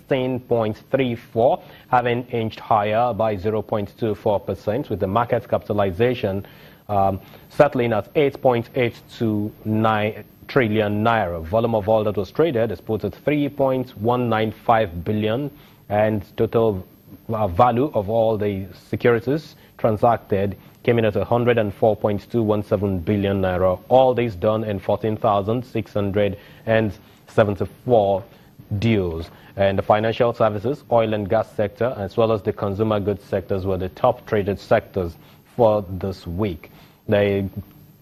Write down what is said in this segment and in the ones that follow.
16.34, having inched higher by 0.24%, with the market capitalization settling at 8.829 trillion naira. Volume of all that was traded is put at 3.195 billion, and total value of all the securities transacted came in at 104.217 billion naira. All this done in 14,674 deals. And the financial services, oil and gas sector, as well as the consumer goods sectors were the top traded sectors for this week. The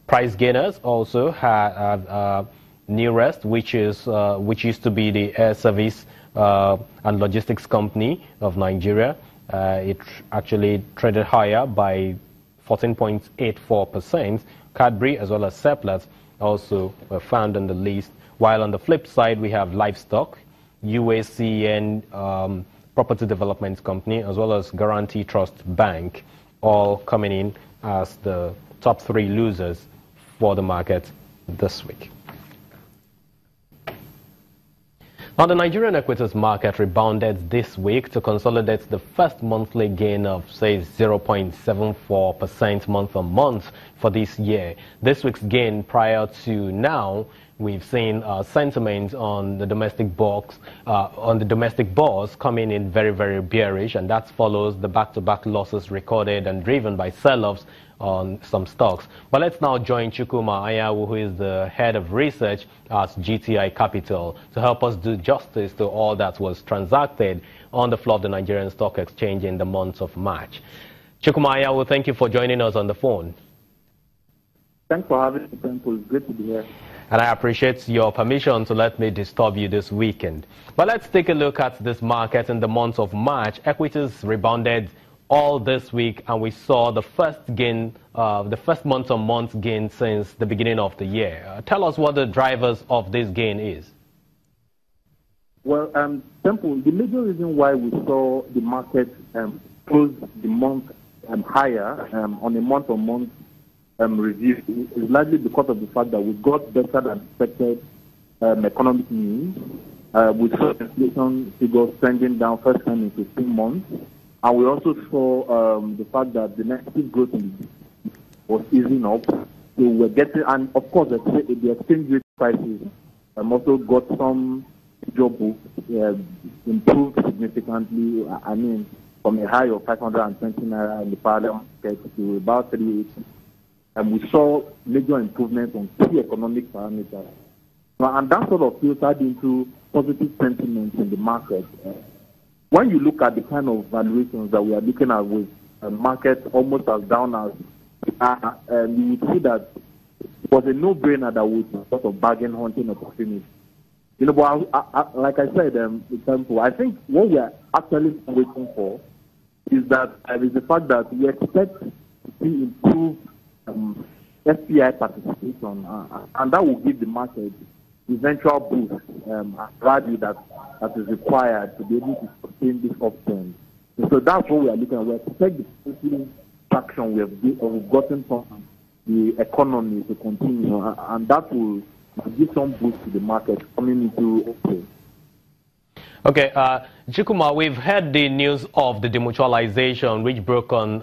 price gainers also had Nearest, which used to be the air service and logistics company of Nigeria. It actually traded higher by 14.84%. Cadbury as well as Seplat also were found on the list. While on the flip side, we have livestock, UACN Property Development Company, as well as Guarantee Trust Bank, all coming in as the top three losers for the market this week. Now, the Nigerian equities market rebounded this week to consolidate the first monthly gain of, say, 0.74% month-on-month for this year. This week's gain prior to now, we've seen sentiment on the domestic bourse, coming in very, very bearish, and that follows the back-to-back losses recorded and driven by sell-offs on some stocks. But let's now join Chukwuma Ayawu, who is the head of research at GTI Capital, to help us do justice to all that was transacted on the floor of the Nigerian Stock Exchange in the month of March. Chukwuma Ayawu, thank you for joining us on the phone. Thanks for having me, Temple. It's great to be here. And I appreciate your permission to let me disturb you this weekend. But let's take a look at this market in the month of March. Equities rebounded all this week, and we saw the first gain, the first month-on-month gain since the beginning of the year. Tell us what the drivers of this gain is. Well, Temple, the major reason why we saw the market close the month higher on a month-on-month review is largely because of the fact that we got better than expected economic news. We saw inflation figures trending down first time in 15 months. And we also saw the fact that the negative growth was easing up. So we're getting, and of course, the exchange rate prices also got some job improved significantly. I mean, from a high of 520 naira in the parallel market to about 380. And we saw major improvements on key economic parameters. And that sort of filtered into positive sentiment in the market. When you look at the kind of valuations that we are looking at with a market almost as down as you would see that it was a no-brainer that we sort of bargain hunting opportunity. You know, but like I said, I think what we are actually waiting for is that is the fact that we expect to see improved FPI participation, and that will give the market eventual boost value that is required to be able to sustain this uptrend. So that's what we are looking at. We expect the positive traction we have gotten from the economy to continue, and that will give some boost to the market coming into April. Okay, Chukwuma, we've heard the news of the demutualization which broke on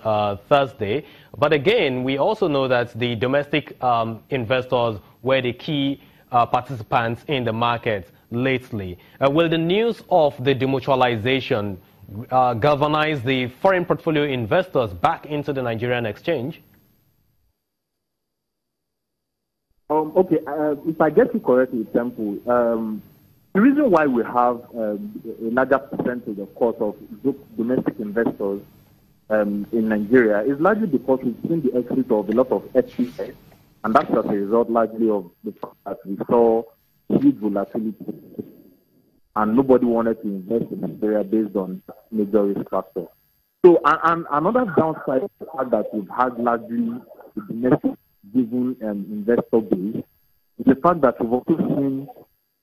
Thursday, but again, we also know that the domestic investors were the key participants in the market lately. Will the news of the demutualization galvanize the foreign portfolio investors back into the Nigerian exchange? Okay, if I get you correctly, Temple, the reason why we have a larger percentage, of course, of domestic investors in Nigeria is largely because we've seen the exit of a lot of FPS, and that's as a result largely of the fact that we saw huge volatility, and nobody wanted to invest in Nigeria based on major risk factor. So, and another downside is the fact that we've had largely the domestic-driven investor base is the fact that we've also seen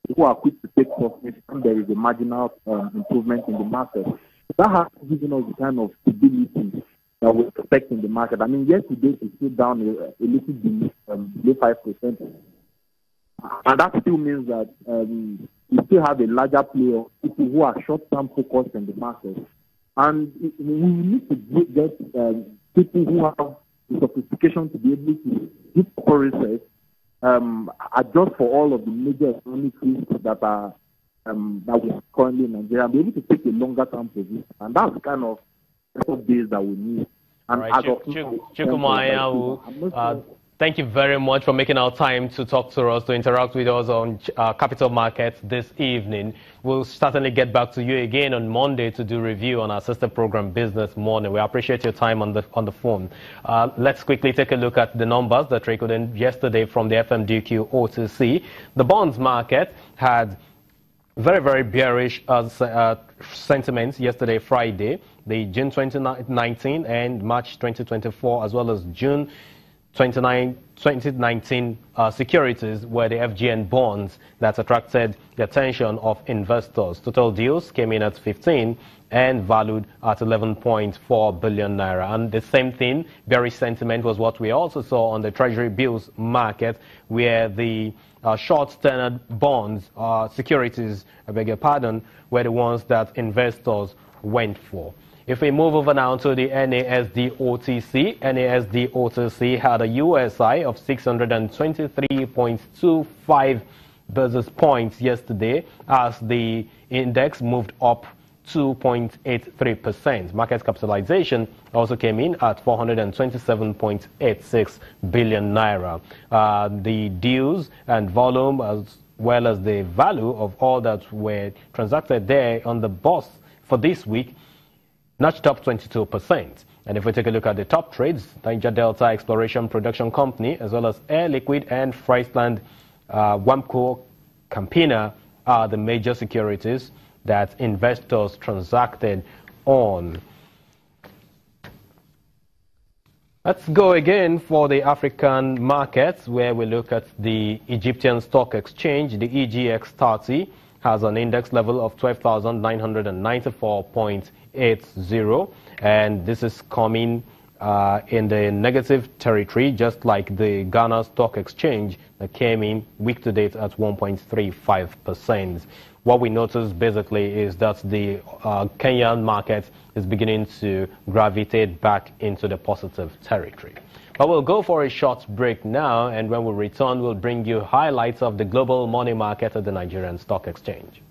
people are quick to take profits when there is a marginal improvement in the market. That has given us the kind of stability that we expect in the market. I mean, yesterday it's still down a little bit, below 5%. And that still means that we still have a larger play of people who are short-term focused in the market. And we need to get people who have the sophistication to be able to do proper research, adjust for all of the major economic risks that are that we have currently in Nigeria, and be able to take a longer-term position. And that's the kind of days that we need. And right. Chukwuma, thank you very much for making our time to talk to us, to interact with us on capital markets this evening. We'll certainly get back to you again on Monday to do review on our sister program, Business Morning. We appreciate your time on the phone. Let's quickly take a look at the numbers that trickled in yesterday from the FMD OTC. The bonds market had very, very bearish sentiments yesterday, Friday. The June 2019 and March 2024, as well as June 2019 securities were the FGN bonds that attracted the attention of investors. Total deals came in at 15 and valued at 11.4 billion naira. And the same thing, bearish sentiment, was what we also saw on the Treasury bills market, where the short-tenured bonds, securities, I beg your pardon, were the ones that investors went for. If we move over now to the NASD OTC, NASD OTC had a USI of 623.25 basis points yesterday as the index moved up 2.83%. Market capitalization also came in at 427.86 billion naira. The deals and volume, as well as the value of all that were transacted there on the bourse for this week, notched up 22%. And if we take a look at the top trades, Niger Delta Exploration Production Company, as well as Air Liquide and Friesland Wamco Campina are the major securities that investors transacted on. Let's go again for the African markets, where we look at the Egyptian Stock Exchange. The EGX30 has an index level of 12,994.80, and this is coming in the negative territory, just like the Ghana Stock Exchange that came in week to date at 1.35%. What we notice basically is that the Kenyan market is beginning to gravitate back into the positive territory. But we'll go for a short break now, and when we return, we'll bring you highlights of the global money market at the Nigerian Stock Exchange.